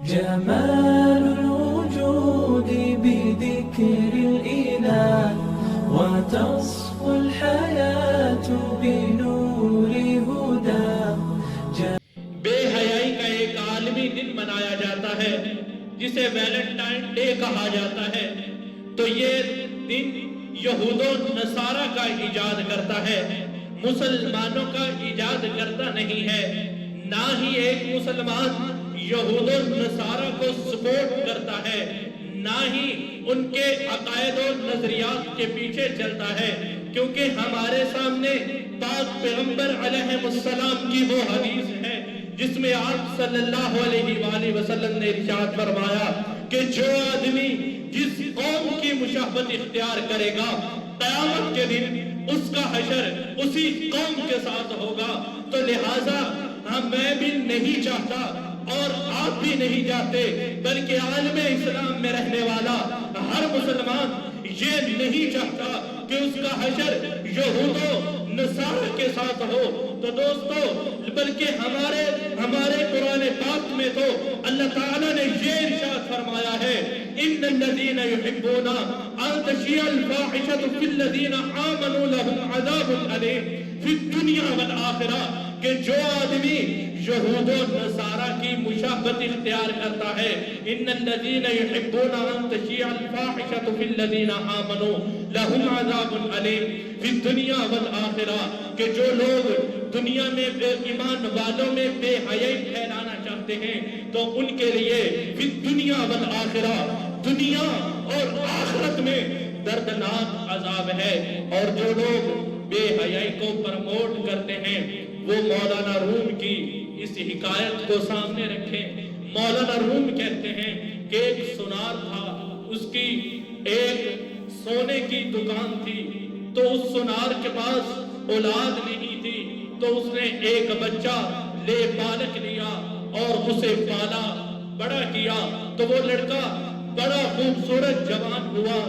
جمال الوجود بذكر الإله وتصفو الحياة بنور هداه. بے حیائی کا ایک عالمی دن منایا جاتا ہے جسے ویلنٹائن ڈے کہا جاتا ہے، تو یہ دن یہود و نصارہ کا ایجاد کرتا ہے، مسلمانوں کا ایجاد کرتا نہیں ہے. نہ ہی ایک مسلمان یہود و نصارہ کو سپورٹ کرتا ہے، نہ ہی ان کے عقائد و نظریات کے پیچھے چلتا ہے، کیونکہ ہمارے سامنے پاک پیغمبر علیہ السلام کی وہ حدیث ہے جس میں آپ صلی اللہ علیہ وآلہ وسلم نے ارشاد فرمایا کہ جو آدمی جس قوم کی مشابہت اختیار کرے گا قیامت کے دن اس کا حشر اسی قوم کے ساتھ ہوگا. تو لہٰذا میں بھی نہیں چاہتا اور آپ بھی نہیں چاہتے، بلکہ عالم اسلام میں رہنے والا ہر مسلمان یہ نہیں چاہتا کہ اس کا حشر یہود و نصارہ کے ساتھ ہو. تو دوستو، بلکہ ہمارے قرآن پاک میں تو اللہ تعالیٰ نے یہ ارشاد فرمایا ہے ان الذین یحبون ان تشیع الفاحشۃ فی الذین آمنوا لهم عذاب الیم فی الدنیا والآخرہ، کہ جو آدمی یہود و نصارہ کی مشابہت اختیار کرتا ہے، ان الذین یحبون ان تشیع الفاحشۃ فی الذین آمنوا لهم عذاب الیم فی الدنیا والآخرہ، کہ جو لوگ دنیا میں ایمان والوں میں بے حیائی پھیلانا چاہتے ہیں تو ان کے لیے فی الدنیا والآخرہ، دنیا اور آخرت میں دردناک عذاب ہے. اور جو لوگ بے حیائی کو پرموٹ کرتے ہیں وہ مولانا روم کی اس حکایت کو سامنے رکھیں. مولانا روم کہتے ہیں کہ ایک سونار تھا، اس کی ایک سونے کی دکان تھی، تو اس سونار کے پاس اولاد نہیں تھی، تو اس نے ایک بچہ لے بالغ لیا اور اسے پالا بڑا کیا. تو وہ لڑکا بڑا خوبصورت جوان ہوا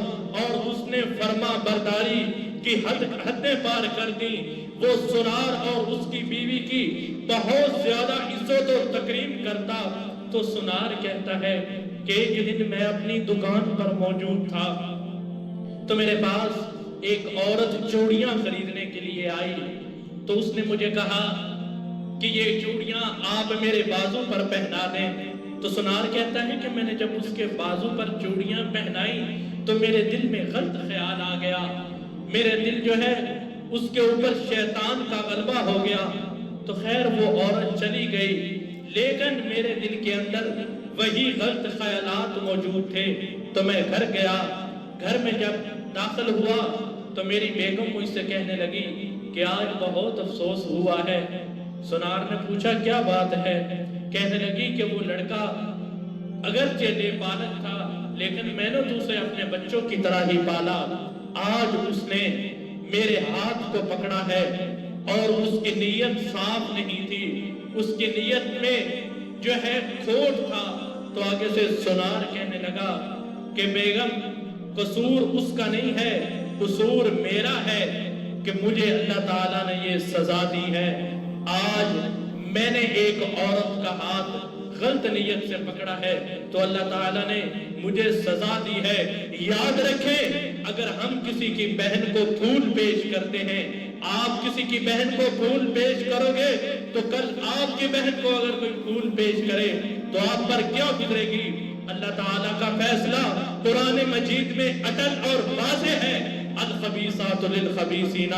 اور اس نے فرما برداری کی حدیں پار کر دی. وہ سونار اور اس کی بیوی کی بہت زیادہ عزت و تکریم کرتا. تو سونار کہتا ہے کہ ایک دن میں اپنی دکان پر موجود تھا تو میرے پاس ایک عورت چوڑیاں خریدنے کے لیے آئی. تو اس نے مجھے کہا کہ یہ چوڑیاں آپ میرے بازو پر پہنا دیں. تو سونار کہتا ہے کہ میں نے جب اس کے بازو پر چوڑیاں پہنائی تو میرے دل میں غلط خیال آ گیا. میرے دل جو ہے اس کے اوپر شیطان کا غلبہ ہو گیا. تو خیر وہ عورت چلی گئی، لیکن میرے دل کے اندر وہی غلط خیالات موجود تھے. تو میں گھر گیا. گھر میں جب داخل ہوا تو میری بیگم مجھ سے کہنے لگی کہ آج بہت افسوس ہوا ہے. سونار نے پوچھا کیا بات ہے؟ کہنے لگی کہ وہ لڑکا اگرچہ لے بالغ تھا لیکن میں نے تو اسے اپنے بچوں کی طرح ہی پالا. آج اس نے میرے ہاتھ کو پکڑا ہے اور اس کی نیت صاف نہیں تھی، اس کی نیت میں جو ہے کھوٹ تھا. تو آگے سے سونار کہنے لگا کہ بیگم قصور اس کا نہیں ہے، قصور میرا ہے کہ مجھے اللہ تعالیٰ نے یہ سزا دی ہے. آج میں نے ایک عورت کا ہاتھ غلط نیت سے پکڑا ہے تو اللہ تعالیٰ نے مجھے سزا دی ہے. یاد رکھیں، اگر ہم کسی کی بہن کو پھول پیش کرتے ہیں، آپ کسی کی بہن کو پھول پیش کرو گے تو کل آپ کی بہن کو اگر کوئی پھول پیش کرے تو آپ پر کیا گزرے گی؟ اللہ تعالیٰ کا فیصلہ قرآن مجید میں اٹل اور واضح ہے. الخبیثات للخبیثین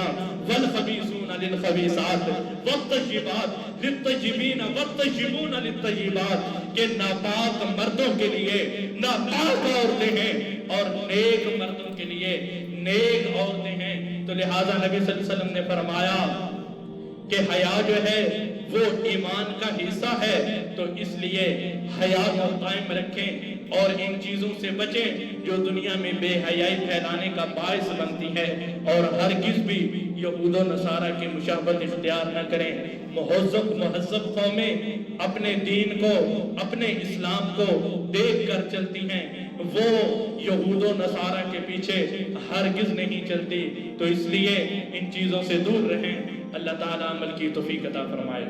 والخبیثون للخبیثات والطیبات للطیبین والطیبون للطیبات، کہ ناپاک مردوں کے لیے ناپاک عورتیں ہیں اور نیک مردوں کے لیے نیک عورتیں ہیں. تو لہٰذا نبی صلی اللہ علیہ وسلم نے فرمایا کہ حیا جو ہے وہ ایمان کا حصہ ہے. تو اس لیے حیا کو قائم رکھیں اور ان چیزوں سے بچیں جو دنیا میں بے حیائی پھیلانے کا باعث بنتی ہے، اور ہرگز بھی یہود و نصارہ کی مشابہت اختیار نہ کریں. مہذب قومیں اپنے دین کو، اپنے اسلام کو دیکھ کر چلتی ہیں، وہ یہود و نصارہ کے پیچھے ہرگز نہیں چلتی. تو اس لیے ان چیزوں سے دور رہیں. اللہ تعالیٰ عمل کی توفیق عطا فرمائے.